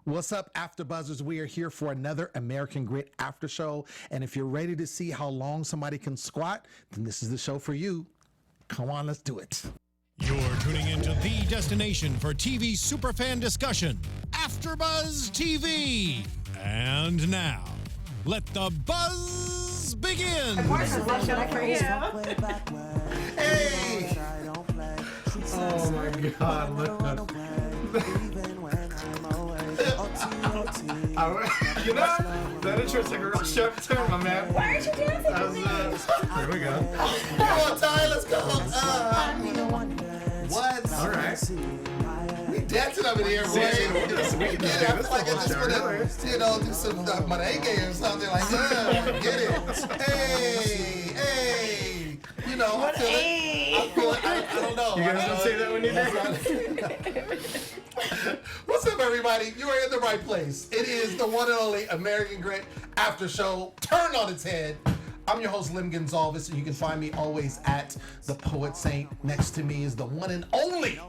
What's up, AfterBuzzers? We are here for another American Grit after show. And if you're ready to see how long somebody can squat, then this is the show for you. Come on, let's do it. You're tuning into the destination for TV superfan discussion, AfterBuzz TV. And now, let the buzz begin. Hey! Oh my God! Look. You know, that intro's like a real sharp turn, my man. Why aren't you dancing with me? Here we go. Come on, Ty, let's go. What? All right. We dancing over here, boy. We can do this I feel like I just want to, do some merengue or something like that. Get it? Hey. You know, I feel it. I don't know. You guys don't say that when you dance? What's up, everybody? You are in the right place. It is the one and only American Grit after show turned on its head. I'm your host, Lem Gonsalves, and you can find me always at the Poet Saint. Next to me is the one and only,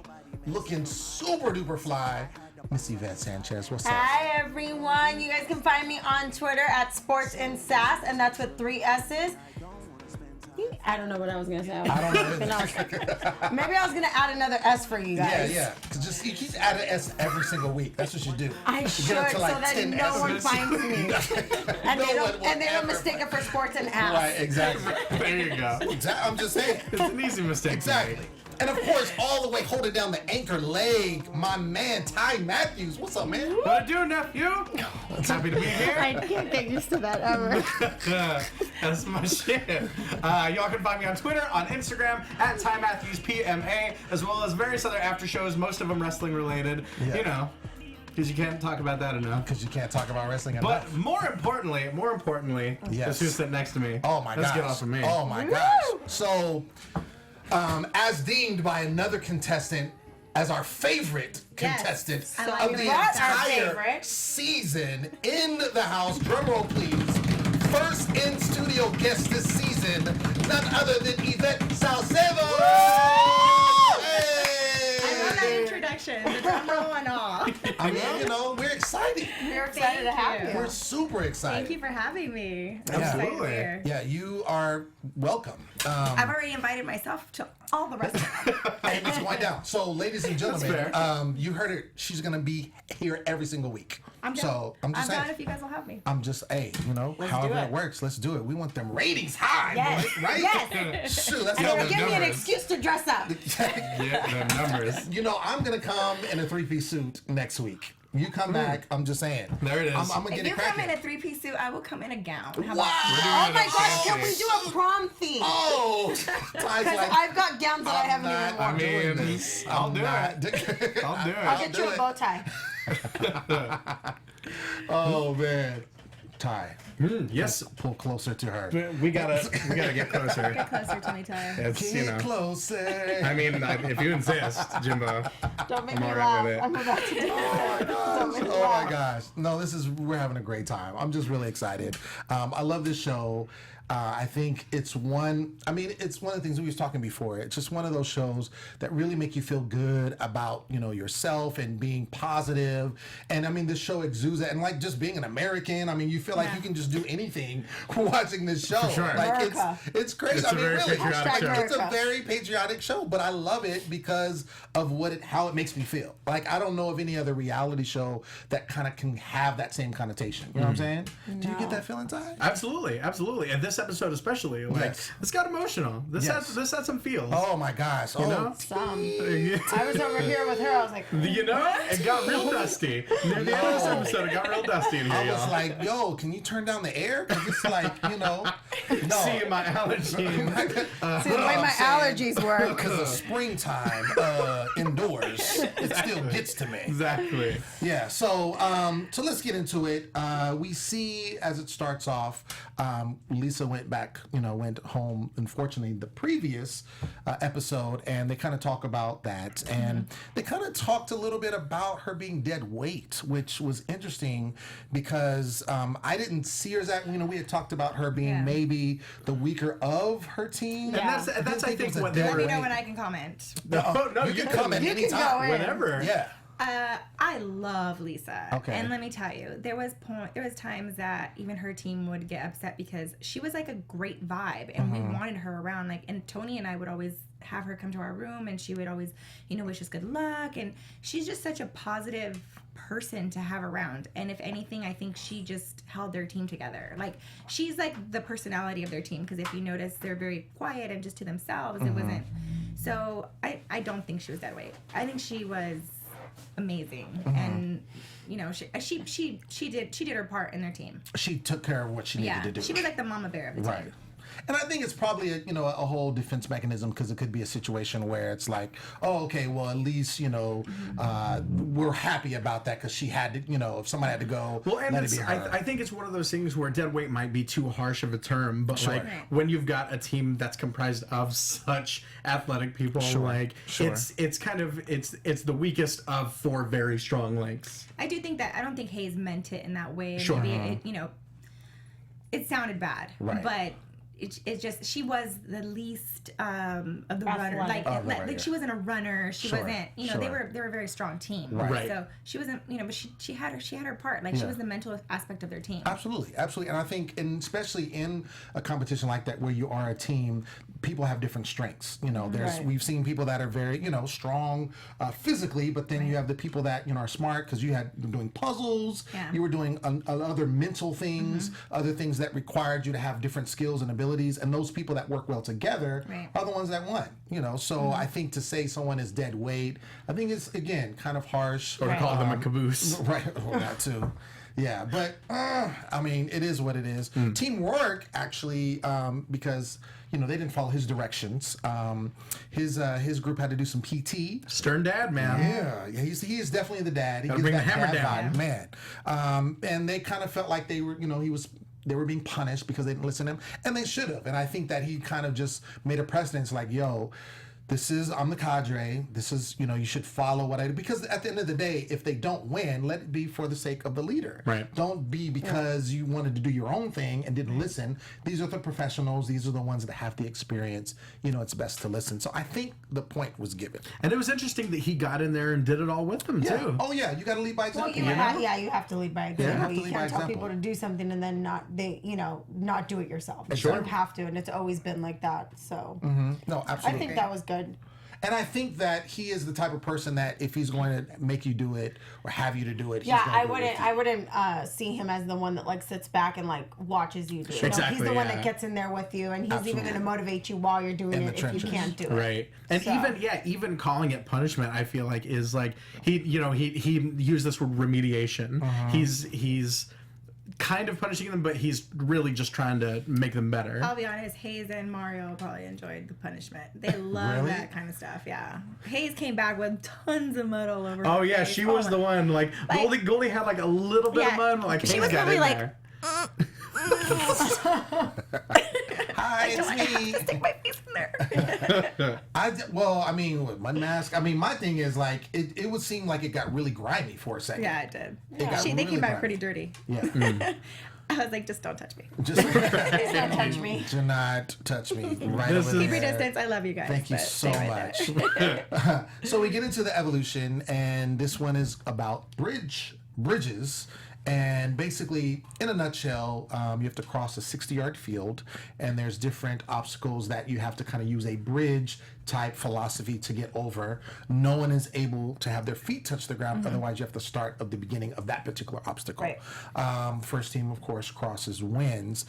looking super duper fly, Miss Yvette Sanchez. What's up? Hi, everyone. You guys can find me on Twitter at Sports and Sass, and that's with 3 S's. I don't know what I was gonna say. I don't know. Maybe I was gonna add another S for you guys. Yeah. Just you keep adding S every single week. That's what you do. I should, like so that 10 no one S's. finds me, and they don't mistake it for sports and ass. Right, exactly. There you go. I'm just saying. It's an easy mistake. Exactly. And of course, all the way holding down the anchor leg, my man Ty Matthews. What's up, man? What I do, nephew? Happy to be here. I can't get used to that ever. That's my shit. Y'all can find me on Twitter, on Instagram, at Ty Matthews PMA, as well as various other after shows, most of them wrestling related. Yeah. You know, because you can't talk about that enough. Because you can't talk about wrestling enough. But more importantly, Yes. guess who's sitting next to me? Oh my gosh. Let's get off of me. Oh my gosh. So, as deemed by another contestant as our favorite contestant I like of it. the That's our entire favorite. season in the house, drum roll please, first in studio guest this season, none other than Ivette Saucedo. I love that introduction, the drum roll and all. I mean, we're excited. We're excited to have you. We're super excited. Thank you for having me. I'm Absolutely. excited here. Yeah, you are welcome. I've already invited myself to all the rest of them. And it's going down. So, ladies and gentlemen, fair. you heard it. She's going to be here every single week. I'm down. So, I'm just down saying. if you guys will have me. I'm just, however do it it. works, let's do it. We want them ratings high, Yes. boy, right? Yes. Shoot, that's And how it'll we give me an numbers. excuse to dress up. Yeah, the numbers. I'm going to come in a 3-piece suit next week. You come back, I'm just saying. There it is. I'm going to If get you it come in cracking. a 3-piece suit, I will come in a gown. How Wow. about Oh my gosh, can we do a prom theme? Oh! Ty's Because like, I've got gowns that I haven't even not worn. doing this. I'll do it. I'll I'll do it. I'll get do you a it. bow tie. Oh, man. Ty, Yes, pull closer to her. we gotta get closer. get closer to me, Tyler? It's Get closer. I mean, if you insist, Jimbo. Don't make I'm me all right laugh. with it. I'm about to do it. Don't make me Oh laugh. my gosh. No, we're having a great time. I'm just really excited. I love this show. I think it's one of the things we was talking before. It's just one of those shows that really make you feel good about, yourself and being positive. And I mean, this show exudes that. And like just being an American, I mean, you feel like you can just do anything watching this show. sure. Like America. it's crazy. It's a very patriotic Like, show. it's a very patriotic show, but I love it because of how it makes me feel. Like I don't know of any other reality show that kind of can have that same connotation. You know what I'm saying? Do you get that feeling, Ty? Absolutely. And this episode especially, Yes. this got emotional. This Yes. had some feels. Oh my gosh! You know? I was over here with her. I was like, It got real dusty. Near the end of this episode, it got real dusty in here, I was y'all. like, "Yo, can you turn down the air? 'Cause it's like, no." See my allergy. see the way my allergies work. Because of springtime indoors, it still gets to me. Exactly. Yeah. So let's get into it. We see as it starts off, Lisa went home. Unfortunately, the previous episode, and they kind of talk about that, and they kind of talked a little bit about her being dead weight, which was interesting because I didn't see her as that. We had talked about her being maybe the weaker of her team. Yeah. And that's I think what they Let were. me know when I can comment. No, You can comment You can anytime. go in. Whenever. Yeah. I love Lisa. Okay. And let me tell you, there was times that even her team would get upset because she was like a great vibe and we wanted her around. Like, and Tony and I would always have her come to our room and she would always, wish us good luck. And she's just such a positive person to have around. And if anything, I think she just held their team together. Like, she's like the personality of their team, because if you notice, they're very quiet and just to themselves. It wasn't. So I don't think she was that way. I think she was amazing, and she did her part in their team. She took care of what she needed to do. She was like the mama bear of the team. Right. And I think it's probably a whole defense mechanism, because it could be a situation where it's like, oh, okay, well, at least we're happy about that because she had to, if somebody had to go, well, and let it be her. I think it's one of those things where dead weight might be too harsh of a term, but Sure. like when you've got a team that's comprised of such athletic people, it's kind of it's the weakest of four very strong links. I do think that I don't think Hayes meant it in that way. Sure. Maybe it sounded bad, Right. but. It's just she was the least of the runner. Like she wasn't a runner. She Sure. wasn't. Sure. They were a very strong team. Right. So she wasn't. But she had her part. Like she was the mental aspect of their team. Absolutely. And I think, and especially in a competition like that where you are a team, people have different strengths. We've seen people that are very strong physically, but then you have the people that are smart, because you were doing puzzles, you were doing other mental things, other things that required you to have different skills and abilities, and those people that work well together are the ones that won. So I think to say someone is dead weight, I think it's again kind of harsh. Or to call them a caboose. Right, well, that too. Yeah, but I mean, it is what it is. Teamwork, actually, because they didn't follow his directions. His group had to do some PT. Stern dad, man. Yeah, he is definitely the dad. He Gotta gives bring that the hammer dad down. vibe, man. And they kind of felt like they were, they were being punished because they didn't listen to him, and they should have. And I think that he kind of just made a precedence, like, yo, I'm the cadre. This is, you should follow what I do. Because at the end of the day, if they don't win, let it be for the sake of the leader. Right. Don't be because you wanted to do your own thing and didn't listen. These are the professionals. These are the ones that have the experience. It's best to listen. So I think the point was given. And it was interesting that he got in there and did it all with them, too. Oh, yeah. You got to lead by example. You have to lead by example. You can't tell people to do something and then not do it yourself. Sure. You have to, and it's always been like that. So No, I absolutely. think that was good. And I think that he is the type of person that if he's going to make you do it or have you to do it, he's Yeah, going to do it. I wouldn't see him as the one that like sits back and like watches you do it. Exactly, He's the one yeah. that gets in there with you, and he's Absolutely. even going to motivate you while you're doing In the it if trenches. you can't do it. Right. And So- even calling it punishment, I feel like is like he used this word remediation. He's kind of punishing them, but he's really just trying to make them better. I'll be honest, Hayes and Mario probably enjoyed the punishment. They love Really? that kind of stuff, yeah. Hayes came back with tons of mud all over Oh her yeah, face. she was the one. Like Goldie had like a little bit of mud. Like she Hayes was got probably in like, there. Hi, it's me. stick my face in there. Mud mask. I mean, my thing is like it would seem like it got really grimy for a second. Yeah, it did. It got They really came back grimy. pretty dirty. Yeah. I was like, just don't touch me. Just Please don't touch me. do not touch me. Right This over is- Keep your there. distance. I love you guys. Thank you but so stay right much. there. So we get into the evolution, and this one is about bridges. And basically, in a nutshell, you have to cross a 60-yard field, and there's different obstacles that you have to kind of use a bridge type philosophy to get over. No one is able to have their feet touch the ground, otherwise you have to start at the beginning of that particular obstacle. Right. First team, of course, crosses wins.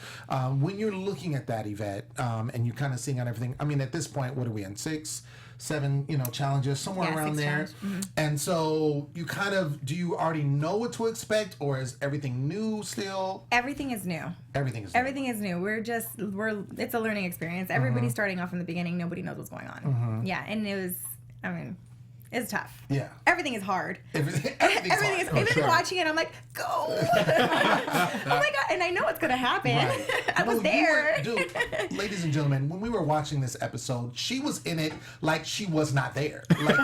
When you're looking at that, Yvette, and you're kind of seeing on everything, I mean, at this point, what are we in? 6, 7, challenges, somewhere Yeah, around 6 there. challenges. And so you do you already know what to expect, or is everything new still? Everything is new. Everything is new. Everything is new. It's a learning experience. Everybody's starting off in the beginning. Nobody knows what's going on. Yeah, and it's tough. Yeah. Everything is hard. Everything's Everything is. hard. I've been watching it. I'm like, go! Oh my god! And I know what's gonna happen. Right. I was No, there. dude, ladies and gentlemen, when we were watching this episode, she was in it like she was not there. Like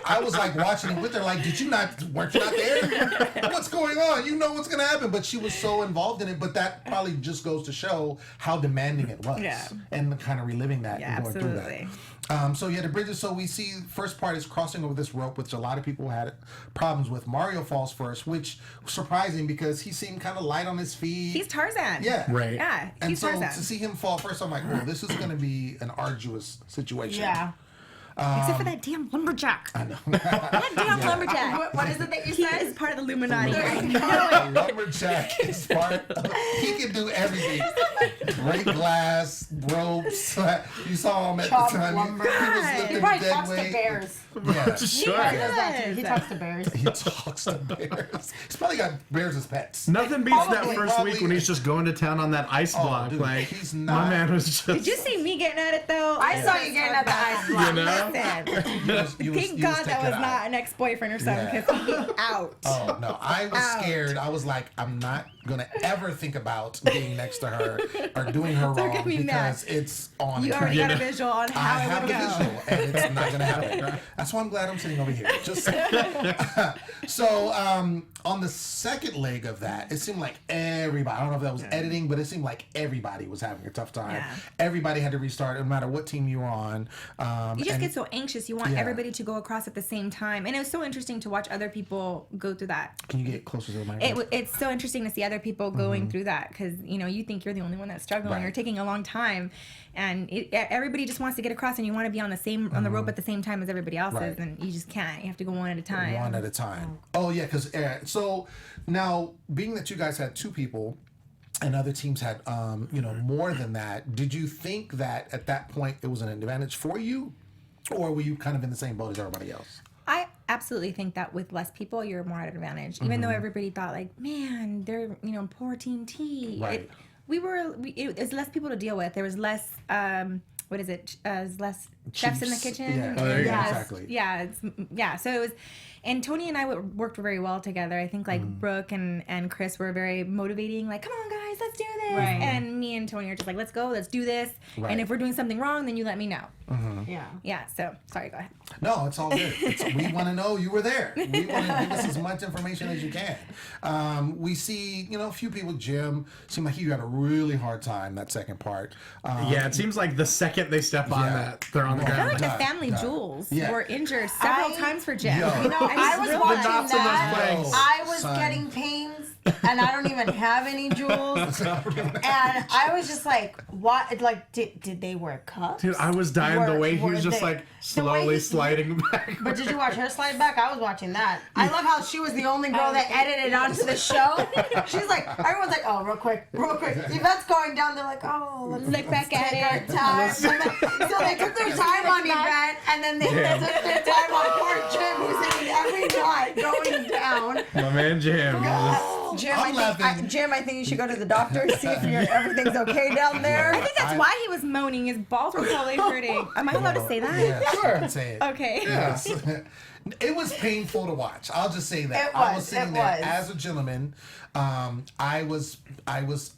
I was like watching it with her, like, weren't you not there? What's going on? You know what's gonna happen. But she was so involved in it, but that probably just goes to show how demanding it was. Yeah. And kind of reliving that Yeah, and going absolutely. through that. So yeah, the bridges. So we see first part is crossing crossing over this rope, which a lot of people had problems with. Mario falls first, which was surprising because he seemed kind of light on his feet. He's Tarzan. Yeah. Right. Yeah, And he's so Tarzan. to see him fall first, I'm like, well, this is going to be an arduous situation. Yeah. Except for that damn lumberjack. I know. That damn lumberjack. What is it that you He said? is part of the Illuminati. The lumberjack is part of, he can do everything. Break glass, ropes. You saw him at Chop the time. lumber. He was He lifting probably dead talks to weight. bears. Yeah. Sure. He does that too. He talks to bears. He talks to bears. He's probably got bears as pets. Nothing beats that Probably. first week when he's just going to town on that ice block. dude, like he's my not- man was just. Did you see me getting at it though? I saw you getting at the ice block. You know? Listen, He was thank God that taking was it not out. an ex-boyfriend or something Yeah. because he'd be out. Oh no, I was Out. scared. I was like, I'm not gonna ever think about being next to her or doing her Don't wrong get me mad. because it's on. You already got a visual on I how have it would a go. visual, and it's not gonna happen. That's why I'm glad I'm sitting over here. Just so on the second leg of that, it seemed like everybody. I don't know if that was editing, but it seemed like everybody was having a tough time. Yeah. Everybody had to restart, no matter what team you were on. You just and- get so anxious. You want Yeah. everybody to go across at the same time. And it was so interesting to watch other people go through that. Can you get closer to the microphone? It's so interesting to see other people going through that because, you know, you think you're the only one that's struggling Right. or taking a long time. And everybody just wants to get across and you want to be on the rope at the same time as everybody else Right. is. And you just can't. You have to go one at a time. One at a time. Oh yeah, because so now being that you guys had two people and other teams had more than that, did you think that at that point it was an advantage for you, or were you kind of in the same boat as everybody else? I absolutely think that with less people, you're more at advantage. Even though everybody thought like, man, they're, poor Team T. Right. It was less people to deal with. There was less, less chefs in the Chiefs. kitchen. Yeah. Oh, there you go. Yes. Exactly. Yeah. So it was, and Tony and I worked very well together. I think like Brooke and Chris were very motivating. Like, come on guys, let's do this. Right. And me and Tony are just like, let's go, let's do this. Right. And if we're doing something wrong, then you let me know. Yeah. Yeah. So sorry, go ahead. No, it's all good. We want to know you were there. We want to give us as much information as you can. We see, a few people. Jim seemed like he had a really hard time that second part. Yeah, it seems like the second they step on Yeah. that, they're on the Well, I feel ground. like the Yeah, family yeah. jewels Yeah. were injured several I- times for Jim. Yo. I was really- watching knots in those that. planks. I was Son. getting pains, and I don't even have any jewels. And I was just like, what? Like, did they wear cuffs? Dude, I was dying the way he was just like the way slowly he- sliding back. But did you watch her slide back? I was watching that. I love how she was the only girl that edited onto the show. She's like, everyone's like, oh, real quick. Yvette's going down. They're like, oh, let's Look back at take our it. time. So they took their time on Yvette, and then they took their time on poor Jim, who's in every night going down. My man Jim. Jim, I'm laughing. I think you should go to the doctor and see if everything's okay down there. I think that's why he was moaning. His balls were probably hurting. Am I allowed to say that? Yeah, sure. Can say it. Okay. Yes. It was painful to watch. I'll just say that. It I was was, sitting it there was. as a gentleman. I was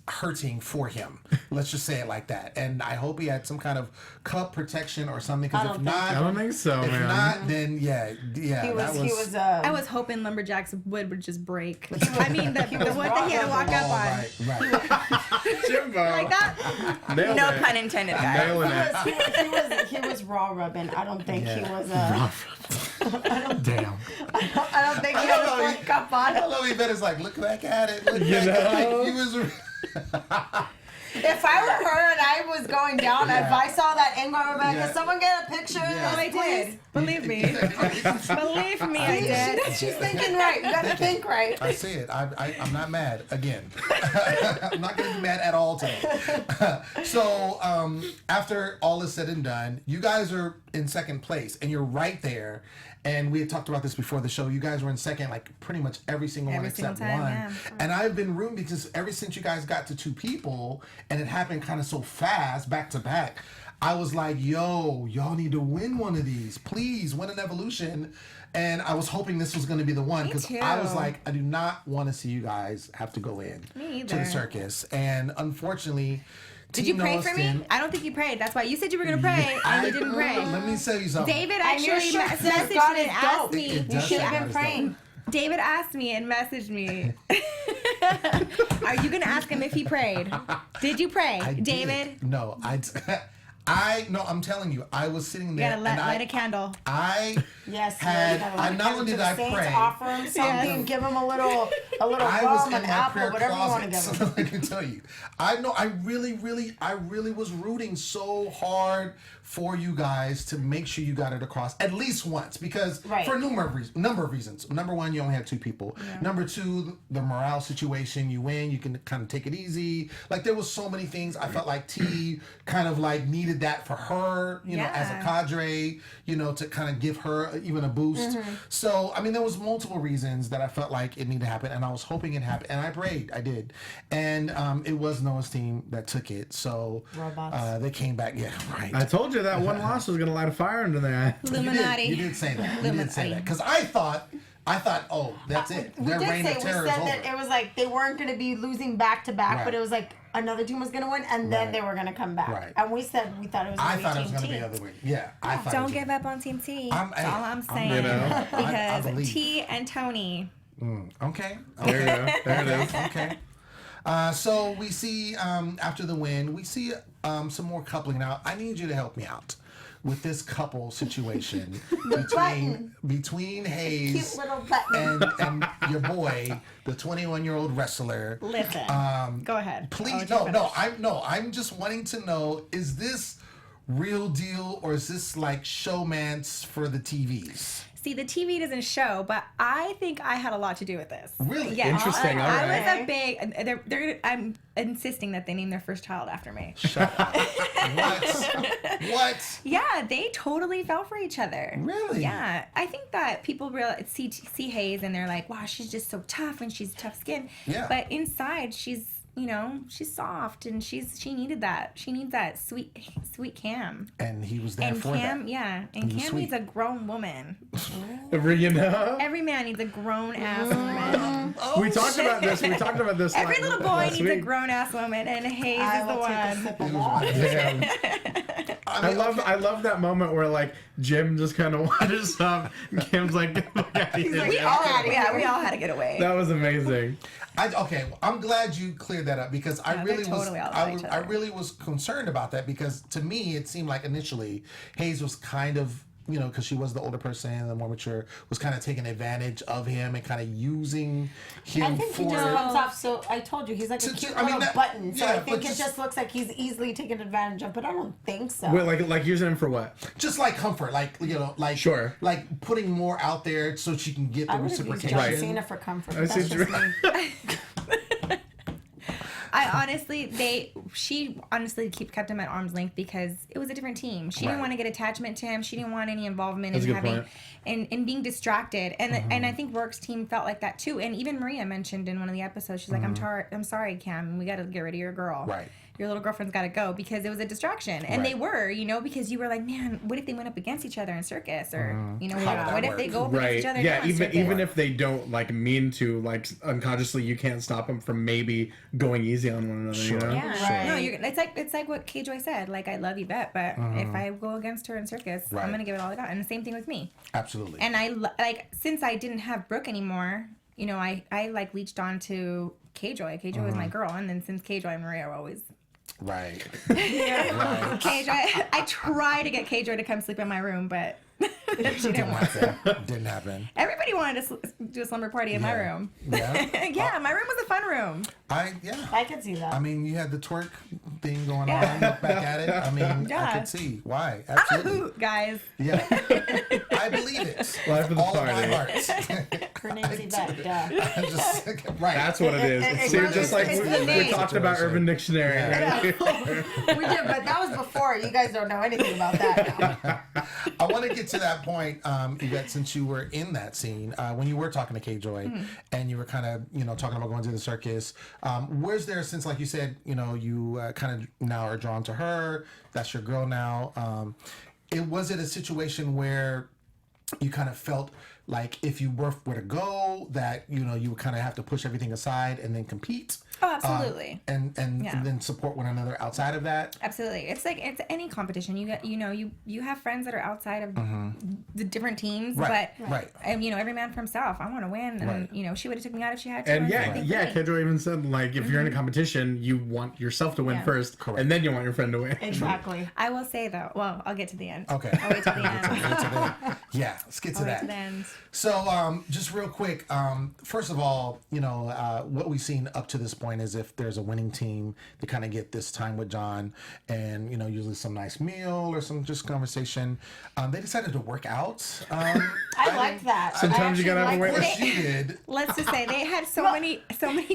hurting for him. Let's just say it like that. And I hope he had some kind of cup protection or something. Because if not, I don't think so, if man. not, then yeah. He that was. I was hoping Lumberjack's wood would just break. I mean, the wood that he had to walk up on. right. Jimbo. Like that? Nailed No it. pun intended, guys. Nailing it. he was raw rubbing. I don't think he Yeah. was. Damn. I don't think he had a front cup on. I love Yvette is like, look back at it. Look You back at it. know? Like, he was. If I were her and I was going down, if I saw that angle, I would be like, Yeah. "Can someone get a picture?" Yeah. Oh, I did. Believe me. Believe me, I did. She's thinking right. You gotta think right. I see it. I'm not mad again. I'm not going to be mad at all today. So after all is said and done, you guys are in second place, and you're right there. And we had talked about this before the show. You guys were in second, like pretty much every single one Every except single time, one. yeah. And I've been rooting because ever since you guys got to two people, and it happened kind of so fast, back to back. I was like, yo, y'all need to win one of these. Please win an evolution. And I was hoping this was going to be the one Me because too. I was like, I do not want to see you guys have to go in Me to the either. circus. And unfortunately, Did you Team pray Noah's for me? team- I don't think you prayed. That's why you said you were going to pray, and you didn't pray. Let me tell you something. David And your actually shirt says messaged God me is and asked dope. me. It You does should say have God been is praying. dope. David asked me and messaged me. Are you going to ask him if he prayed? Did you pray? I did. David? No, I'm telling you, I was sitting You there gotta light a candle. Yes. Not only did I pray, offer him something, give him a little I was rum, in an my apple, prayer whatever you want to closet. give him. So I can tell you, I really was rooting so hard for you guys to make sure you got it across at least once, because for a number of reasons. Number one, you only had 2 people. Yeah. Number 2, the morale situation. You win, you can kind of take it easy. Like, there was so many things. I felt like T kind of like needed that for her, you know, as a cadre, you know, to kind of give her even a boost. So, I mean, there was multiple reasons that I felt like it needed to happen, and I was hoping it happened, and I prayed, I did. And it was Noah's team that took it. So they came back. Yeah, right. I told you that one loss was going to light a fire under there. Illuminati. You did say that. You did say that. Because I thought, oh, that's it. Their reign of terror is over. We said that it was like they weren't going to be losing back to back, but it was like another team was going to win, and then they were going to come back. Right. And we said we thought it was going to be Team T. I thought it was going to be the other way. Yeah, I thought. Don't give up on Team T. That's all I'm saying. Because T and Tony. Okay. There you go. There it is. Okay. So we see after the win, we see some more coupling. Now, I need you to help me out with this couple situation between Hayes and your boy, the 21-year-old wrestler. Listen, go ahead. Please, I'm just wanting to know: is this real deal, or is this like showmance for the TVs? See, the TV doesn't show, but I think I had a lot to do with this. Really? Yeah. Interesting. All right. I was a big. I'm insisting that they name their first child after me. Shut up. What? Yeah, they totally fell for each other. Really? Yeah. I think that people see Hayes and they're like, wow, she's just so tough and she's tough skin. Yeah. But inside, she's soft, and she needed that. She needs that sweet Cam. And he was there for Cam, that. yeah. And Cam needs a grown woman. Every man needs a grown ass woman. We talked about this. Every little boy needs a grown ass woman, and Hayes is the one. I love that moment where like Jim just kind of watches up, and Cam's like, we all had to get away. That was amazing. I'm glad you cleared that up, because I really was concerned about that, because to me it seemed like initially Hayes was kind of, you know, because she was the older person, the more mature, was kind of taking advantage of him and kind of using him. I think he just comes off. So I told you, he's like a cute little button. So I think it just looks like he's easily taken advantage of, but I don't think so. Wait, like using him for what? Just like comfort, like, you know, like sure, like putting more out there so she can get the reciprocation. John Cena for comfort. That's just me. She honestly kept him at arm's length because it was a different team. She didn't want to get attachment to him. She didn't want any involvement in having and being distracted. And I think Rourke's team felt like that too. And even Maria mentioned in one of the episodes, she's like, I'm sorry, Cam, we got to get rid of your girl. Right. Your little girlfriend's got to go, because it was a distraction. And they were, you know, because you were like, man, what if they went up against each other in circus? Or, you know, what if they go up against each other? Yeah, even if they don't like mean to, like unconsciously, you can't stop them from maybe going easy on one another. Sure. You know? Yeah. No, it's like what K-Joy said. Like, I love Yvette, but if I go against her in circus, I'm going to give it all I got. And the same thing with me. Absolutely. And since I didn't have Brooke anymore, you know, I like leached on to K-Joy. K-Joy was my girl. And then since K-Joy and Maria were always... Right. Right. K-Joy, I tried to get K-Joy to come sleep in my room, but she didn't want to. Didn't happen. Everybody wanted to do a slumber party in my room. Yeah? Yeah, my room was a fun room. I could see that. I mean, you had the twerk thing going on. Look back at it. I mean, I could see why. Absolutely. I'm a hoot, guys. Yeah. I believe it. Life of the all party. Of my heart. Her name's Yvette. Right. That's what it is. So just like we talked about Urban Dictionary. Yeah. We did, but that was before. You guys don't know anything about that now. I want to get to that point, Yvette, since you were in that scene, when you were talking to K-Joy and you were kind of, you know, talking about going to the circus. Where's there, since like you said, you know, you kind of now are drawn to her, that's your girl now. Was it a situation where you kind of felt like if you were to go, that you would kind of have to push everything aside and then compete. Oh, absolutely. And Yeah. then support one another outside of that. Absolutely. It's like it's any competition. You have friends that are outside of the different teams, Right, but right. every man for himself. I want to win, and Right. she would have took me out if she had to. And I think yeah, for me. Kendra even said, like, if you're in a competition, you want yourself to win Yeah. first, and then you want your friend to win. Exactly. I will say though. Well, I'll get to the end. Okay. I'll wait till the end. Yeah, let's get to I'll wait that. to the end. So, just real quick, first of all, what we've seen up to this point is if there's a winning team, they kind of get this time with John and, usually some nice meal or some just conversation. They decided to work out. I liked that. Sometimes you gotta have a way. way- Of course you did. Let's just say they had so many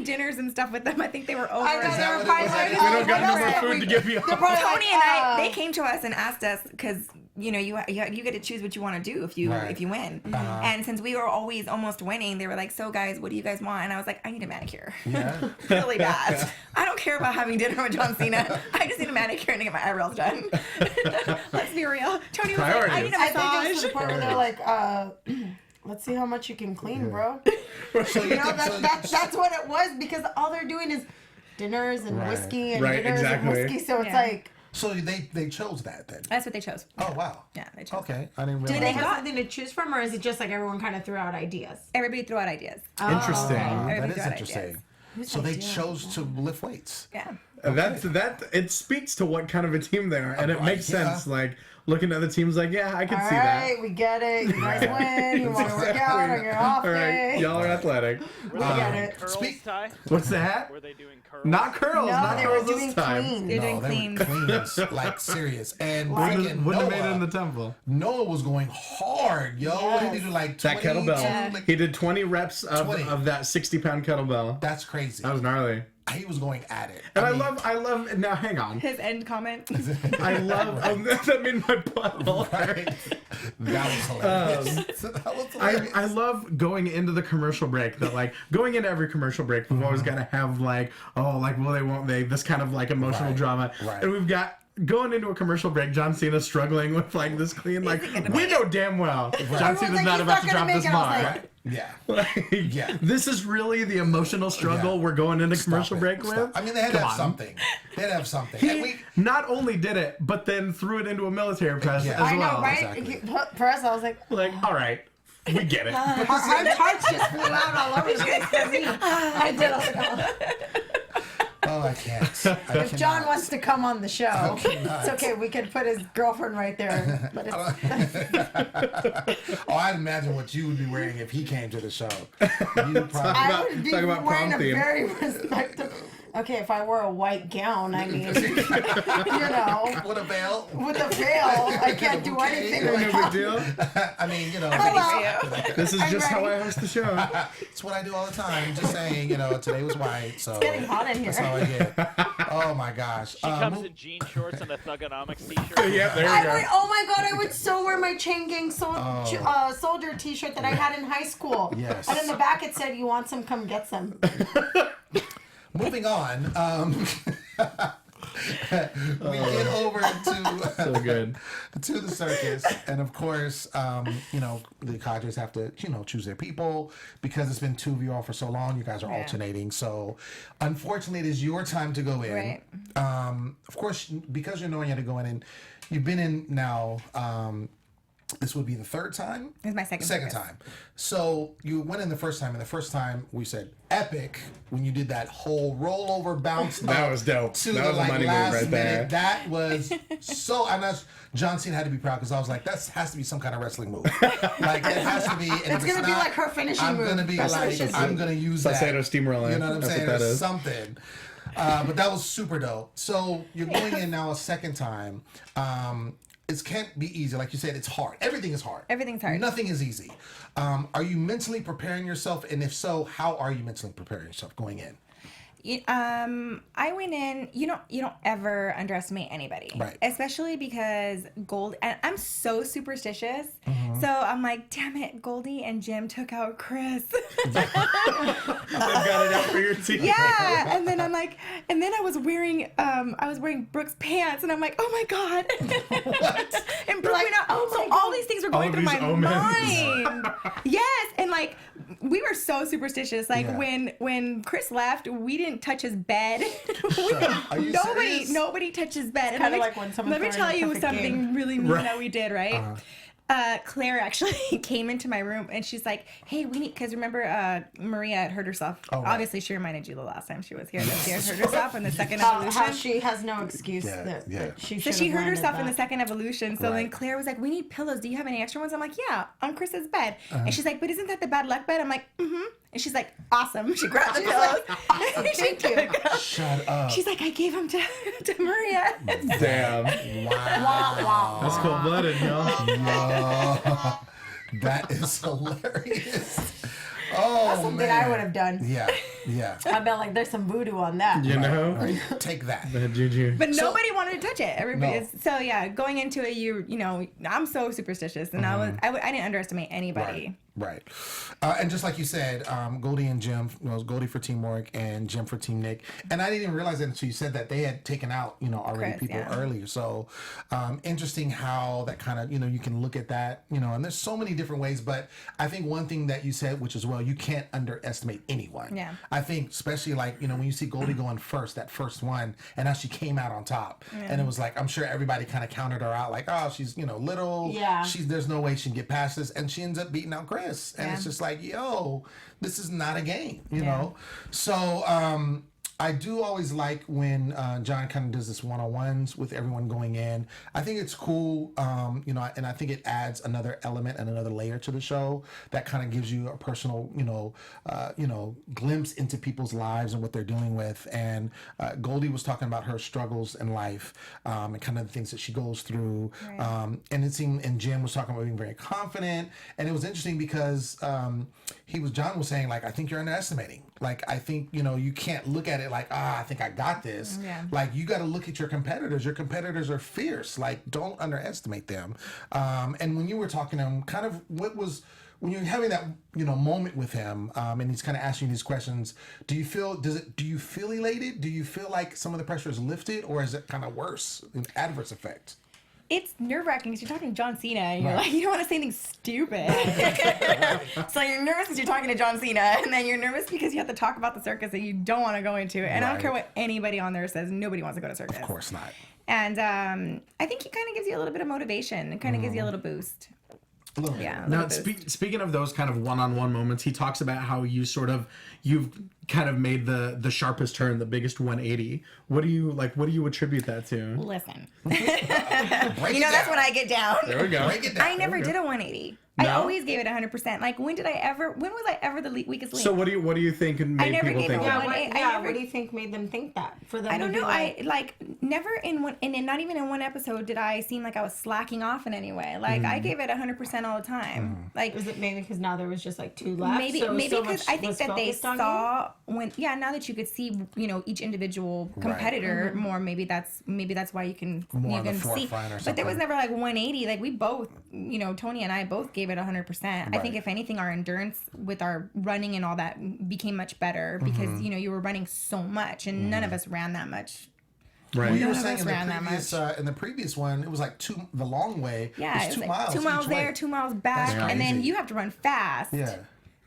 dinners and stuff with them. I think they were over. I know Is they that were what it probably was? like, We We don't what got no else more can food we to do? give you. They're probably Tony like, and I, they came to us and asked us because you get to choose what you want to do if you Right. win. And since we were always almost winning, they were like, "So guys, what do you guys want?" And I was like, "I need a manicure, Yeah. really bad. I don't care about having dinner with John Cena. I just need a manicure and to get my eyebrows done." Let's be real. Tony was like, "I need a I think it was massage." to the point where they're like, let's see how much you can clean, bro. So That's what it was, because all they're doing is dinners and Right. whiskey and Right, dinners exactly. and whiskey. So it's Yeah. like, So they chose that then. That's what they chose. Oh wow. Yeah, they chose. Okay, I didn't do realize. they that. have something to choose from, or is it just like everyone kind of threw out ideas? Everybody threw out ideas. Interesting. That Everybody is got interesting. ideas. So they idea? chose to lift weights. Yeah. That it speaks to what kind of a team they are, and it makes Yeah. sense. Like looking at other teams, like I can All see right, that. we get it. You guys win. You want to work out on your off All right, day. y'all are athletic. We get it. Curls, Speak- Ty? What's that? Were they doing curls? Not curls. No, not they were curls doing this time. clean. They're No, doing they clean. were cleans, like serious. And Wouldn't freaking have made it in Noah, the temple. Noah was going hard, yo. Yes. He did like That 22, kettlebell. Yeah. like, He did 20 reps of 20. that 60-pound kettlebell. that's crazy. That was gnarly. He was going at it. And I mean, love. Now hang on. His end comment. I love. That made my butt hurt. Right? That was hilarious. That was hilarious. I love going into the commercial break. That like going into every commercial break, we've always got to have like, oh, like will they, won't they? This kind of like emotional Right, drama, right. and we've got. Going into a commercial break, John Cena struggling with like this clean, like we know damn well John Everyone's Cena's like, not "He's about not to gonna drop make this it." I was bar. like, Right? Yeah. Like, Yeah. This is really the emotional struggle Yeah. we're going into commercial Stop it. break Stop. with. I mean, they had to Come have on. something. They had to have something. And He we, not only did it, but then threw it into a military press Yeah. as I well. know, right? exactly. For us, I was like, Like, all right, we get it. our tarts just flew out all over the place for me. I did. I was like, oh, I can't. if John wants to come on the show, cannot. it's okay. We could put his girlfriend right there. But it's, Oh, I'd imagine what you would be wearing if he came to the show. You probably. I would be talk about wearing prom a theme. very respectable. Okay, if I wore a white gown, I mean, you know, With a veil. with a veil, I can't do anything No with big that. deal. I mean, Hello. This is I'm just how ready. I host the show. it's what I do all the time. Just saying, today was white, so It's getting hot in here. that's how I get. Oh my gosh. She comes in jean shorts and a Thugonomics t-shirt. Yeah, there I you would, go. oh my god, I would so wear my chain gang soldier t-shirt that I had in high school. Yes. And in the back it said, "You want some? Come get some." Moving on. We get over to So good. to the circus, and of course, the cadres have to, choose their people because it's been two of you all for so long. You guys are Yeah. alternating, so unfortunately, it is your time to go in. Right. Of course, because you're knowing you have to go in, and you've been in now. This would be the third time. It's my second circus. time. So you went in the first time, and the first time we said epic when you did that whole rollover bounce. That up was dope. To That the was a money move last right minute. there. That was so. And that's John Cena had to be proud because I was like, that has to be some kind of wrestling move. Like it has to be. And It's if gonna be not, like her finishing I'm move. gonna be That's what like, it should I'm be. gonna use that. Salcedo steamrolling. You know what I'm That's saying? what that Or is. something. But that was super dope. So you're going in now a second time. It can't be easy. Like you said, it's hard. Everything is hard. Everything's hard. Nothing is easy. Are you mentally preparing yourself? And if so, how are you mentally preparing yourself going in? I went in. You don't ever underestimate anybody, Right. Especially because and I'm so superstitious. So I'm like, damn it, Goldie and Jim took out Chris. They've got it out for your team. Yeah, and then I'm like, and then I was wearing Brooke's pants, and I'm like, oh my god. And Brooke went out. So all these things were going through my mind. Yes, and like we were so superstitious. Like when Chris left, we didn't touch his bed. Are you serious? Nobody touched his bed. Kind of like when someone's let me throwing tell a you perfect something game. really mean that we did, right? Claire actually came into my room and she's like, hey, we need, because remember Maria had hurt herself. Oh, right. Obviously, she reminded you the last time she was here that she had hurt herself in the second How evolution. she has no excuse that she So should she have hurt landed herself in the that. second evolution. So then Right. Claire was like, we need pillows. Do you have any extra ones? I'm like, yeah, on Chris's bed. And she's like, but isn't that the bad luck bed? I'm like, mm-hmm. And she's like, awesome. She grabbed the pillows. Awesome, thank you. Shut up. She's like, I gave them to Maria. Damn. Wow. That's cold-blooded, y'all. No. That is hilarious. Oh, That's something man. I would have done. Yeah, yeah. I've been like, there's some voodoo on that. You know? Take that. Bad juju. But nobody wanted to touch it. Everybody. No. So yeah, going into it, you know, I'm so superstitious, and I didn't underestimate anybody. Right. And just like you said, Goldie and Jim, Goldie for Team Warwick and Jim for Team Nick. And I didn't even realize that until you said that they had taken out, already Chris, people earlier. So interesting how that kind of, you can look at that, and there's so many different ways. But I think one thing that you said, which is, well, you can't underestimate anyone. Yeah. I think especially like, when you see Goldie going first, that first one, and how she came out on top. And it was like, I'm sure everybody kind of counted her out like, oh, she's, little. Yeah. There's no way she can get past this. And she ends up beating out Chris. And Yeah. it's just like, yo, this is not a game, you know? So I do always like when John kind of does this one-on-ones with everyone going in. I think it's cool, and I think it adds another element and another layer to the show that kind of gives you a personal, glimpse into people's lives and what they're dealing with. And Goldie was talking about her struggles in life and kind of the things that she goes through. Right. And Jim was talking about being very confident. And it was interesting because John was saying, like, I think you're underestimating. Like, I think, you can't look at it like, I think I got this. Yeah. Like, you got to look at your competitors. Your competitors are fierce. Like, don't underestimate them. And when you were talking to him, kind of when you're having that, moment with him, and he's kind of asking you these questions, do you feel elated? Do you feel like some of the pressure is lifted, or is it kind of worse, an adverse effect? It's nerve-wracking because you're talking to John Cena and you're like, you don't want to say anything stupid. So you're nervous because you're talking to John Cena, and then you're nervous because you have to talk about the circus that you don't want to go into. And I don't care what anybody on there says, nobody wants to go to circus. Of course not. And I think it kind of gives you a little bit of motivation. It kind of gives you a little boost. A little bit. Yeah. Now, speaking of those kind of one-on-one moments, he talks about how you've kind of made the sharpest turn, the biggest 180. What do you attribute that to? Listen. Break it That's down. when I get down. There we go. Break it down. I never did a 180. No? I always gave it 100%. Like, when was I ever the weakest link? So what do you think made never people gave think it that? one. What do you think made them think that? For them I don't to be know. like, I like never in one, and not even in one episode did I seem like I was slacking off in any way. Like I gave it 100% all the time. Like was it maybe because now there was just like two left? maybe so because much I think was that they focused on saw now that you could see each individual competitor more. Maybe that's why you can More on the see. forefront or But there was something. never like 180. Like we both, Tony and I both gave it 100%. I think if anything, our endurance with our running and all that became much better because you were running so much and none of us ran that much. Right. Well, you were None of saying us in the ran that previous in the previous one, it was like the long way. Yeah, it was 2 like miles. 2 miles each there, way. 2 miles back, That's and then crazy. you have to run fast. Yeah.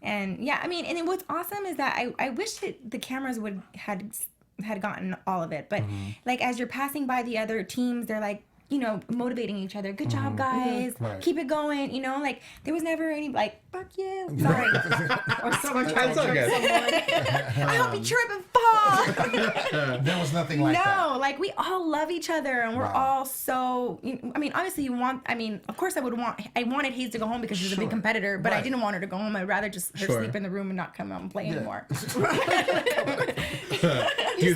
And I mean, and then what's awesome is that I wish that the cameras had gotten all of it, but like as you're passing by the other teams, they're like, motivating each other. Good job, guys. Right. Keep it going. Like there was never any like, fuck you. Sorry. or someone trying That's to okay. trick someone. I hope you trip and fall. There was nothing like that. No, like we all love each other and we're all so. I mean, obviously of course I wanted Hayes to go home because she's a big Sure. competitor, but I Right. didn't want her to go home. I'd rather just her Sure. sleep in the room and not come out and play anymore. Do you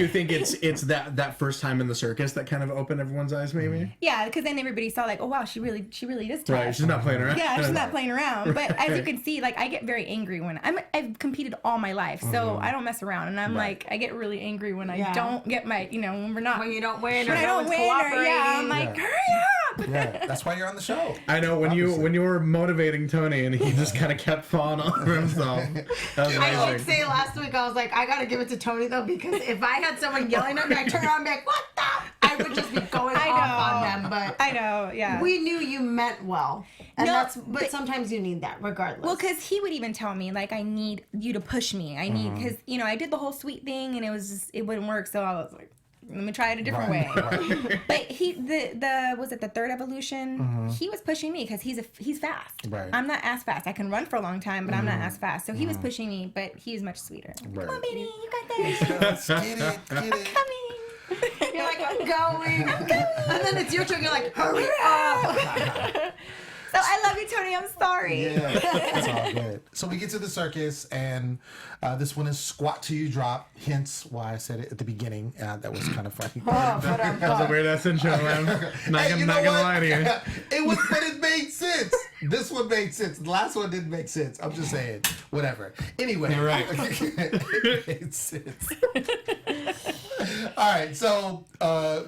think it's that first time in the circus that kind of opened everyone's eyes, maybe? Yeah, because then everybody saw like, oh wow, she really is tough. Right, she's not playing around. Yeah, she's not playing around. But as you can see, like I get very angry when I've competed all my life, so I don't mess around, and I'm like I get really angry when I don't get my, when we're not, when you don't win, when I don't win, or I'm like hurry up. Yeah, that's why you're on the show. I know when you were motivating Tony and he just kind of kept falling over himself. That was I amazing. did say last week, I was like, I gotta give it to Tony though, because if I had someone yelling at me, I'd turn around and be like, what the? I would just be going off on them. But I know, yeah. we knew you meant well, and No, but sometimes you need that, regardless. Well, because he would even tell me, like, I need you to push me. I need, because, I did the whole sweet thing, and it wouldn't work, so I was like, let me try it a different way. Right. But was it the third evolution? He was pushing me because he's fast. Right. I'm not as fast. I can run for a long time, but I'm not as fast. So he was pushing me, but he's much sweeter. Right. Come on, baby, you got this. Get it. Coming. you're like, I'm going, and then it's your turn. You're like, hurry up. So I love you, Tony. I'm sorry. Yeah, that's all good. So we get to the circus, and this one is squat till you drop. Hence why I said it at the beginning. That was kind of funny. That was a weird ass intro, man. Not Hey, you gonna know lie to you. It was, but it made sense. This one made sense. The last one didn't make sense. I'm just saying. Whatever. Anyway. You're right. It made sense. All right. So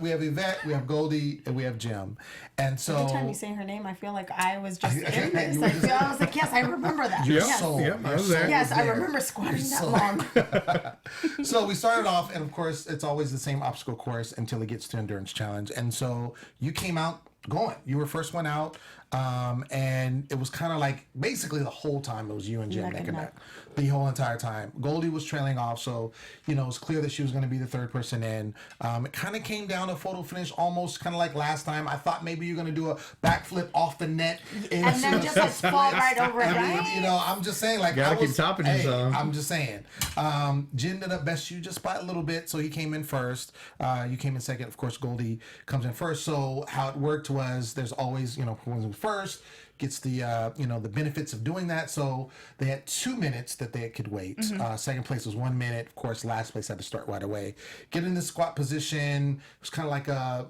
we have Yvette, we have Goldie, and we have Jim. And so Every time you say her name, I feel like I was just in You this. were just- I was like, yes, I remember that. Your Yes, soul. Yep, I your was soul there. yes, I there. remember squatting that So- long. So we started off, and of course, it's always the same obstacle course until it gets to endurance challenge. And so you came out going. You were first one out, and it was kind of like basically the whole time it was you and Jim neck and neck. The whole entire time. Goldie was trailing off, so it was clear that she was going to be the third person in. It kind of came down to photo finish, almost kind of like last time. I thought maybe you're going to do a backflip off the net, And then just like fall right over it. I mean, I'm just saying, like, Gotta keep topping yourself. I'm just saying. Jin did up best you just by a little bit, so he came in first. You came in second. Of course, Goldie comes in first. So how it worked was there's always, who comes in first gets the the benefits of doing that. So they had 2 minutes that they could wait. Second place was 1 minute. Of course, last place had to start right away. Get in the squat position. It was kind of like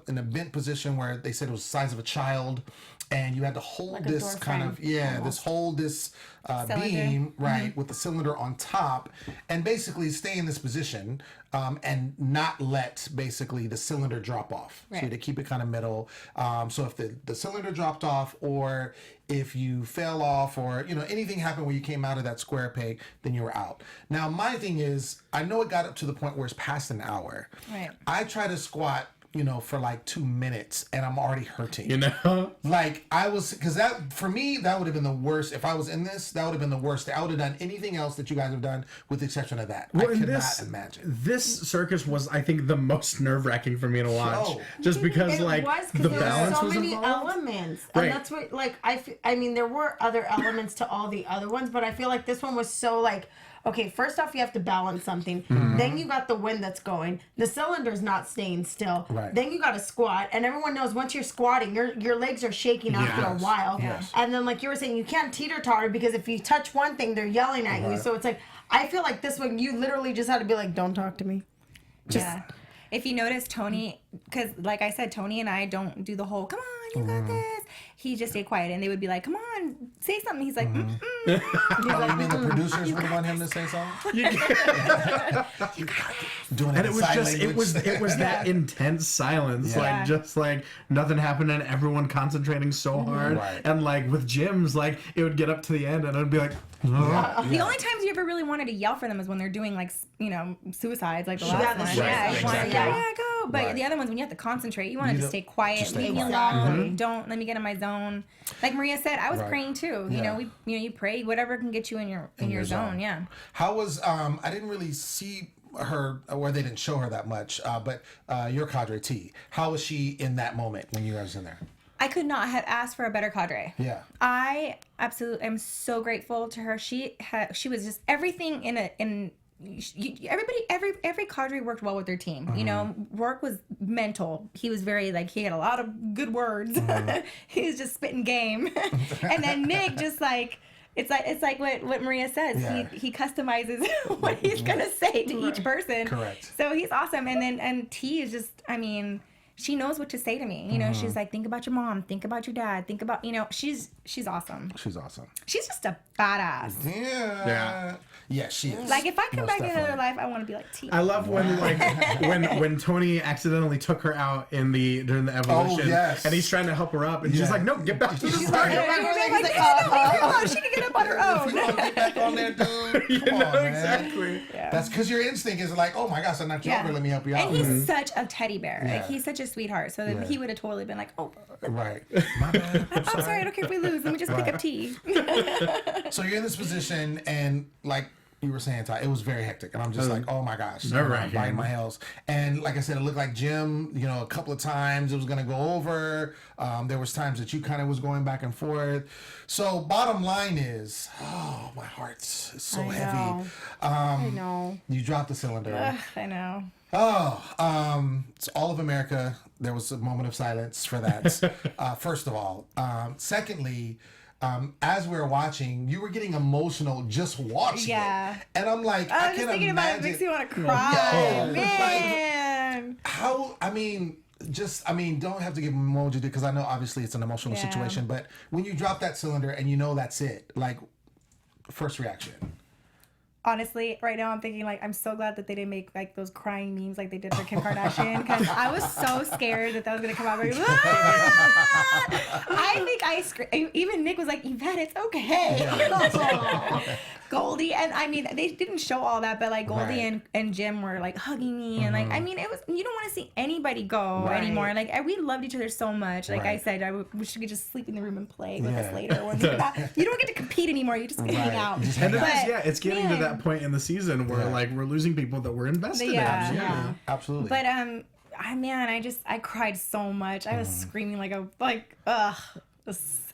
an event position where they said it was the size of a child, and you had to hold Like a this door kind frame, of hold this Cylinder. beam with the cylinder on top, and basically stay in this position and not let basically the cylinder drop off. So Right. to keep it kind of middle. So if the cylinder dropped off, or if you fell off, or anything happened where you came out of that square peg, then you were out. Now my thing is, I know it got up to the point where it's past an hour. Right. I try to squat for like 2 minutes, and I'm already hurting. Like because that, for me, that would have been the worst. If I was in this, that would have been the worst. I would have done anything else that you guys have done, with the exception of that. I could not imagine. This circus was, I think, the most nerve-wracking for me to watch. Oh. Just because, It like, was, 'cause the there balance were was so many involved. elements, Right. and that's what I mean, there were other elements to all the other ones, but I feel like this one was so like, okay, first off, you have to balance something. Then you got the wind that's going. The cylinder's not staying still. Right. Then you got to squat, and everyone knows once you're squatting, your legs are shaking after a Yes. while. Yes. And then, like you were saying, you can't teeter-totter because if you touch one thing, they're yelling at you. Right. So it's like, I feel like this one, you literally just had to be like, don't talk to me. Yeah. If you notice, Tony, because like I said, Tony and I don't do the whole, come on, you got this. He just stayed quiet, and they would be like, come on, say something. He's like, Oh, you mean the producers would want him to say something? Doing And in it was sign just, language. it was that intense silence, Yeah. like just like nothing happened and everyone concentrating so hard. Right. And like with Jim's, like it would get up to the end and I'd be like, The only times you ever really wanted to yell for them is when they're doing like suicides, like the last Yeah, one. right, Yeah, you wanna, exactly. yeah, go. But Right. the other ones, when you have to concentrate, you want to You just don't- stay quiet, just stay leave me quiet. alone. Don't let me get in my zone. Like Maria said, I was Right. praying too. Yeah. You know, you pray whatever can get you in your zone. Yeah. How was I didn't really see her, or they didn't show her that much, but your cadre T, how was she in that moment when you guys in there? I could not have asked for a better cadre. Yeah. I absolutely am so grateful to her. She was just everything every cadre worked well with their team. You know, Rourke was mental. He was very he had a lot of good words. He was just spitting game. And then Nick just It's like what Maria says. Yeah. He customizes what he's gonna say to each person. Correct. So he's awesome. And T is just, I mean, she knows what to say to me. You know, she's like, think about your mom, think about your dad, think about, you know, she's awesome. She's awesome. She's just a badass. Yeah. Yeah, she is. Like if I come Most back in another definitely. life, I want to be like T. I love when like when Tony accidentally took her out during the evolution, yes. and he's trying to help her up, and she's like, "No, get back to the She's side." like, She can get up on her own. Get back on there, dude. You Come know, on, man. exactly. That's because your instinct is like, oh my gosh, I knocked you over. Let me help you out. And he's such a teddy bear. Yeah. Like he's such a sweetheart. So that he would have totally been like, oh, Right. My bad. I'm sorry. I don't care if we lose. Let me just pick up tea. So you're in this position, and like you were saying, Ty, it was very hectic, and I'm just like, oh my gosh, I'm biting my heels. And like I said, it looked like Jim, you know, a couple of times it was gonna go over. There was times that you kind of was going back and forth. So bottom line is, oh, my heart's so heavy. I know. You dropped the cylinder. I know. It's all of America. There was a moment of silence for that. First of all, secondly. As we were watching, you were getting emotional just watching it. And I'm like, I was can just thinking imagine. about it. Makes me want to cry. Yo, Man. Like, how, I mean, don't have to give emoji because I know obviously it's an emotional situation, but when you drop that cylinder and you know that's it, like, first reaction. Honestly, right now I'm thinking like I'm so glad that they didn't make like those crying memes like they did for Kim Kardashian because I was so scared that was gonna come out. Like, I think I screamed. Even Nick was like, "Yvette, it's okay." Goldie and I mean they didn't show all that, but like Goldie and Jim were like hugging me and like I mean it was you don't want to see anybody go anymore. Like we loved each other so much. Like I said, I wish we could just sleep in the room and play with us later. You don't get to compete anymore. You just hang out. And it's getting to that point in the season where like we're losing people that we're invested in. Absolutely. But I cried so much. I was screaming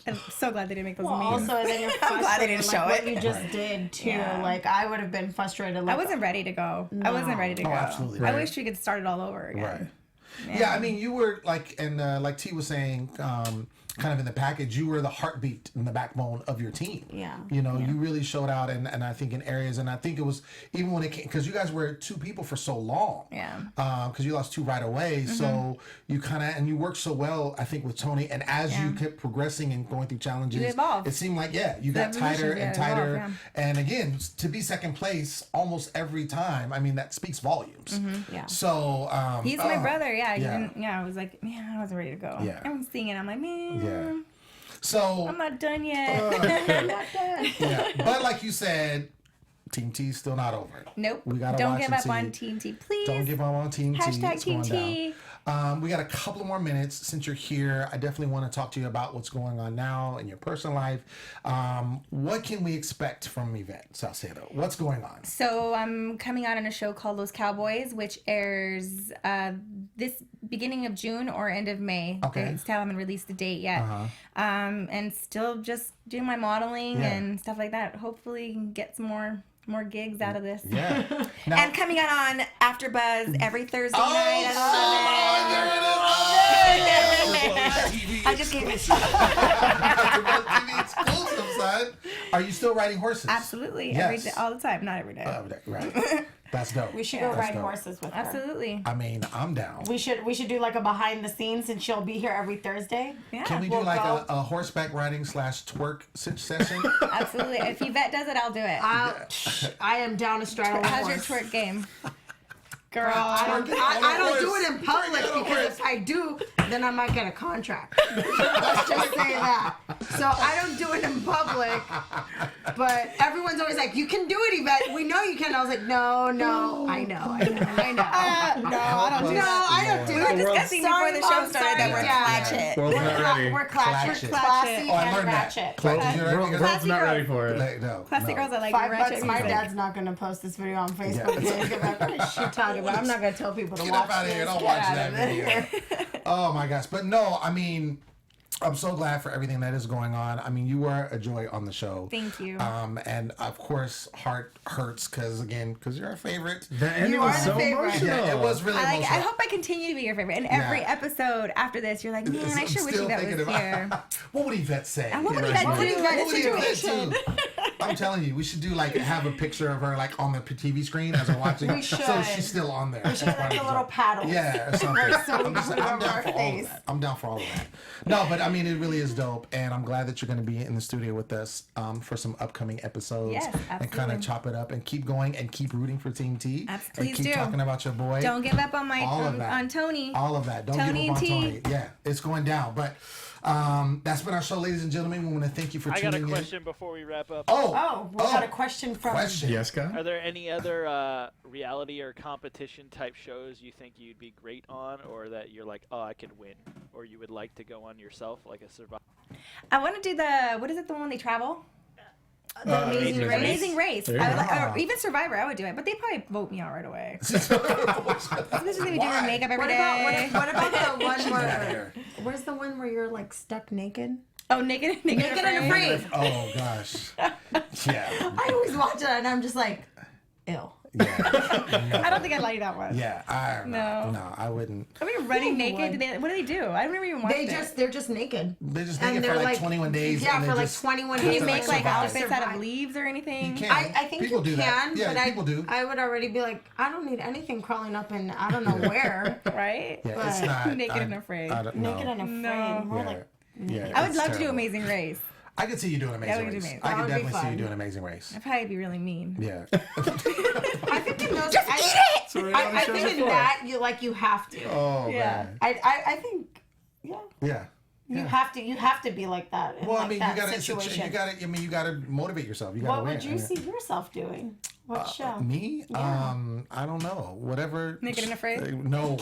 I'm so glad they didn't make those memes. Also, then you're frustrated. I'm glad they didn't show what it. you just did too. Like I would have been frustrated. Like, I wasn't ready to go. I wasn't ready to go. Absolutely. I wish we could start it all over again. Right. Yeah, I mean, you were like, and like T was saying, kind of in the package, you were the heartbeat and the backbone of your team. Yeah. You know, you really showed out, and I think in areas, and I think it was even when it came, because you guys were two people for so long. Yeah. Because you lost two right away, so you kind of, and you worked so well, I think, with Tony, and as you kept progressing and going through challenges, You evolved. it seemed like, you got tighter and tighter. And again, to be second place almost every time, I mean, that speaks volumes. Yeah. So, He's my brother. I was like, man, I wasn't ready to go. Yeah. Everyone's singing. I'm like, man. Yeah. So I'm not done yet. I'm not done. yeah, but like you said, Team T's still not over. Nope. We gotta Don't watch give and up see. on Team T, please. Don't give up on Team T. Hashtag It's Team going T. down. We got a couple more minutes since you're here. I definitely want to talk to you about what's going on now in your personal life. What can we expect from Ivette Saucedo? What's going on? So I'm coming out on a show called Los Cowboys, which airs this beginning of June or end of May. Okay. They still haven't released the date yet. And still just doing my modeling and stuff like that. Hopefully can get some more gigs out of this. Yeah. Now, And coming out on AfterBuzz every Thursday night at 11. I just gave it. AfterBuzz TV exclusive, son. Are you still riding horses? Absolutely. Yes. Every day, all the time. Not every day. Right. That's dope. We should go That's ride dope. horses with her. Absolutely. I mean, I'm down. We should do like a behind the scenes, and she'll be here every Thursday. Yeah. Can we do We'll like go. a horseback riding / twerk session? Absolutely. If Yvette does it, I'll do it. I am down to straddle a How's your horse. twerk game? Girl. I don't do it in public Twerk on a because horse. if I do, then I might get a contract. Let's just say that. So I don't do it in public. But everyone's always like, "You can do it, Yvette. We know you can." I was like, "No, I know." No, I don't do it. We were discussing before the show started that we're clatchet. World's not ready. We're classy, Clatchet. classy Oh, I and learned that. ratchet. World's not ready for it. Like, no, Classic no. girls are like $5 ratchet my music. dad's not gonna post this video on Facebook. What is she talking about? I'm not gonna tell people to Get watch up out of this. here! Don't Get watch out that of there. video. Oh my gosh! But no, I mean, I'm so glad for everything that is going on. I mean, you were a joy on the show. Thank you. And of course, heart hurts because you're our favorite. The ending You was are the so favorite. emotional. Yeah, it was really I emotional. hope I continue to be your favorite. And every episode after this, you're like, man, I I'm sure wish still Yvette thinking was about- here. What would Yvette say? And what would Right. Yvette do in that What would Yvette situation? do? I'm telling you, we should do like have a picture of her like on the TV screen as we're watching. We should. So she's still on there. We should have like a little paddle. Yeah, or something. So we I'm, just, can put it I'm over down our for all face. of that. I'm down for all of that. No, but I mean, it really is dope, and I'm glad that you're going to be in the studio with us for some upcoming episodes. Yes, and kind absolutely. of chop it up and keep going and keep rooting for Team T. Please and keep do. talking about your boy. Don't give up on my All of that. on Tony. All of that. Don't Tony give up on and Tony. T. Yeah, it's going down. But that's been our show, ladies and gentlemen. We want to thank you for I tuning got a in. question before we wrap up. Oh, we got a question from. Yes, guy. Are there any other reality or competition type shows you think you'd be great on, or that you're like, oh, I could win, or you would like to go on yourself, like a survivor? I want to do the what is it? The one they travel? The Amazing Race. Amazing Race. There you I would go. like, or even Survivor. I would do it, but they probably vote me out right away. This is gonna be doing Why? makeup every What day. about the one Get outta here. Where's the one where you're like stuck naked? Oh, naked and afraid. Oh gosh. Yeah. I always watch it and I'm just like, ew. Yeah. I don't think I'd like that one. Yeah. No, I wouldn't. Are we running Yeah, you naked? would. What do they do? I've never even watched it. They're just naked. They just And make it for they're like like 21 days. Yeah, and for they like just 21 have Do days. you to, make like survive. outfits out of leaves or anything? You can. I think people you do can, that. Yeah, but people do. I would already be like, I don't need anything crawling up in I don't know where. Right? Yeah, it's but- not Naked and afraid. I don't know. Naked and afraid. No. More Yeah. like Yeah, I would it's love to do terrible. Amazing Race. I could see you doing Amazing would be Race. amazing. I That could would be definitely see you fun. doing Amazing Race. I'd probably be really mean. Yeah. I think in those It's a reality I show think in before. that you have to. Oh Yeah. man. I think Yeah. you have to be like that in Well, like I mean, that you gotta, situation. you gotta motivate yourself. You gotta What win. would you see yourself doing? What show? Me? Yeah. I don't know. Whatever. Naked and Afraid? No.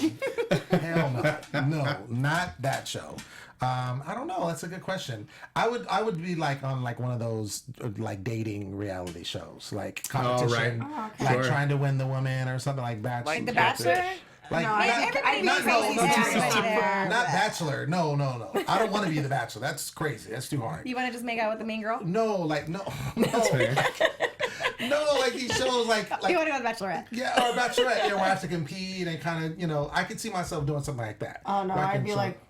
Hell no. No, not that show. I don't know. That's a good question. I would be like on like one of those like dating reality shows, like competition, right. okay. like Sure. trying to win the woman or something like Bachelor. Like The Bachelor? Like No, not, everybody not, knows no, Crazy no, Everybody no, there. not Bachelor. No. I don't want to be the Bachelor. That's crazy. That's too hard. You want to just make out with the main girl? No, like no, Fair. no, like these shows, like You want to go with Bachelorette? yeah, or Bachelorette, where I have to compete and kind of, I could see myself doing something like that. Oh no, Where I I'd can be show- like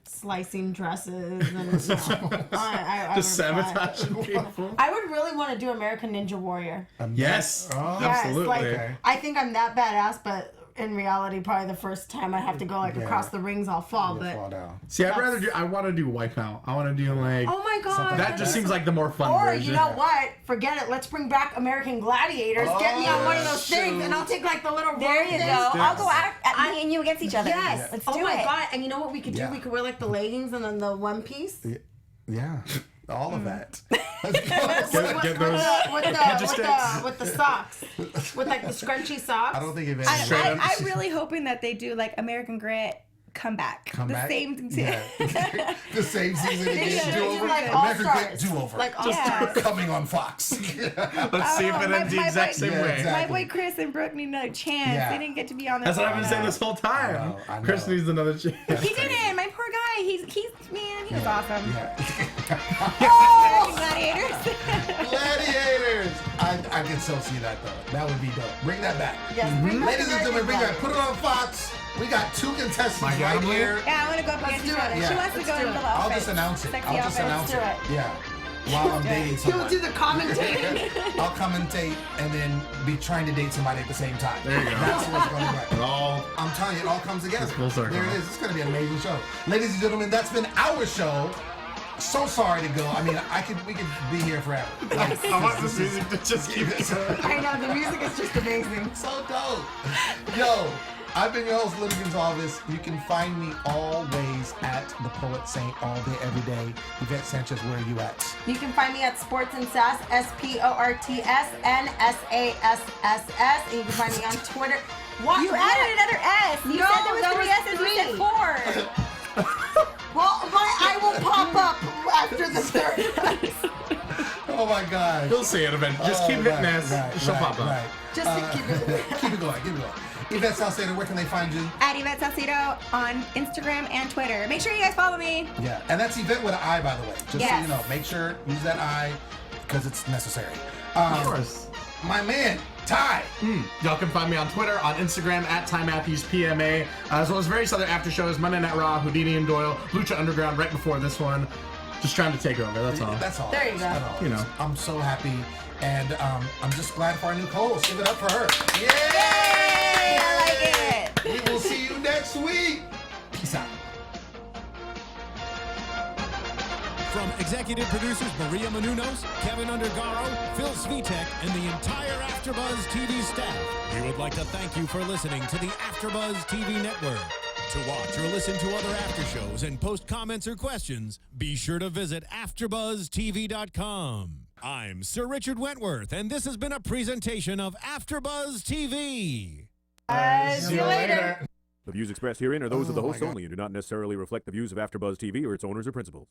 slicing dresses and I Just would fly. sabotaging people. I would really want to do American Ninja Warrior. Yes. Oh. Yes, Absolutely. like Okay. I think I'm that badass, but in reality, probably the first time I have to go like Yeah. across the rings, I'll fall. You'll But fall down. See, I want to do Wipeout. I want to do like. oh my god, that just seems like the more fun Or version. you know what? Forget it. Let's bring back American Gladiators. Get me on one of those things, and I'll take like the little There rope you thing. go. I'll go at me and you against each other. Yes. Let's oh do my it. god! And you know what we could do? Yeah. We could wear like the leggings and then the one piece. Yeah, all of that. Let's go. Get those. With the socks, with like the scrunchy socks. I don't think it I'm really hoping that they do like American Grit comeback. Come the back. same. Yeah. The same season again. should Do do, over. like, American All-Stars. Grit do over. Like Yeah. All-Stars. Coming on Fox. Let's see if Oh, it ends the my exact boy- same Yeah, way. exactly. My boy Chris and Brooke need another chance. Yeah. They didn't get to be on this. That's what I've been saying this whole time. I know. Chris needs another chance. He didn't. My poor guy. He's man. He was awesome. Yeah. Gladiators. Gladiators. I can so see that though. That would be dope. Bring that back. Yes, bring back Ladies and gentlemen, bring that. American Put it on Fox. We got two contestants My right gambling? here. Yeah, I want to go up against do each it. other. Yeah. She wants to Let's go do in it. the I'll outfit. just announce it. Sexy I'll just outfit. announce it. Let's do Yeah. While I'm dating He'll somebody. do the commentating. I'll commentate and then be trying to date somebody at the same time. There you go. That's what's going to be It like. all. I'm telling you, it all comes together. It's full circle. There it is. It's going to be an amazing show. Ladies and gentlemen, that's been our show. So sorry to go. I mean, we could be here forever. Like, I want this music to just keep I know the music is just amazing. so dope. Yo, I've been your host, Lem Gonsalves. You can find me always at The Poet Saint all day, every day. Yvette Sanchez, where are you at? You can find me at Sports and Sass, SportsNSASS, and you can find me on Twitter. What? You added another S. You No, said there was there three was S's. You said three. four. Well, I will pop up after the third. Oh my gosh. You'll see it eventually. Just keep hitting S. She'll pop up. Right. Just to keep it. Keep it going. Keep it going. Yvette Saucedo, where can they find you? At Ivette Saucedo on Instagram and Twitter. Make sure you guys follow me. Yeah, and that's Yvette with an I, by the way. Just so Yes. you know, make sure use that I because it's necessary. Of course. My man, Ty. Y'all can find me on Twitter, on Instagram, at Ty Matthews PMA, as well as various other after shows, Monday Night Raw, Houdini and Doyle, Lucha Underground right before this one. Just trying to take over. That's all. That's all. There you go. That's all. You know. I'm so happy, and I'm just glad for our new co-host. Give it up for her. Yeah. Yay! I like it. We will see you next week. Peace out. From executive producers Maria Menounos, Kevin Undergaro, Phil Svitek, and the entire AfterBuzz TV staff, we would like to thank you for listening to the AfterBuzz TV network. To watch or listen to other after shows and post comments or questions, be sure to visit AfterBuzzTV.com. I'm Sir Richard Wentworth, and this has been a presentation of AfterBuzz TV. See you later. The views expressed herein are those of the host only and do not necessarily reflect the views of AfterBuzz TV or its owners or principals.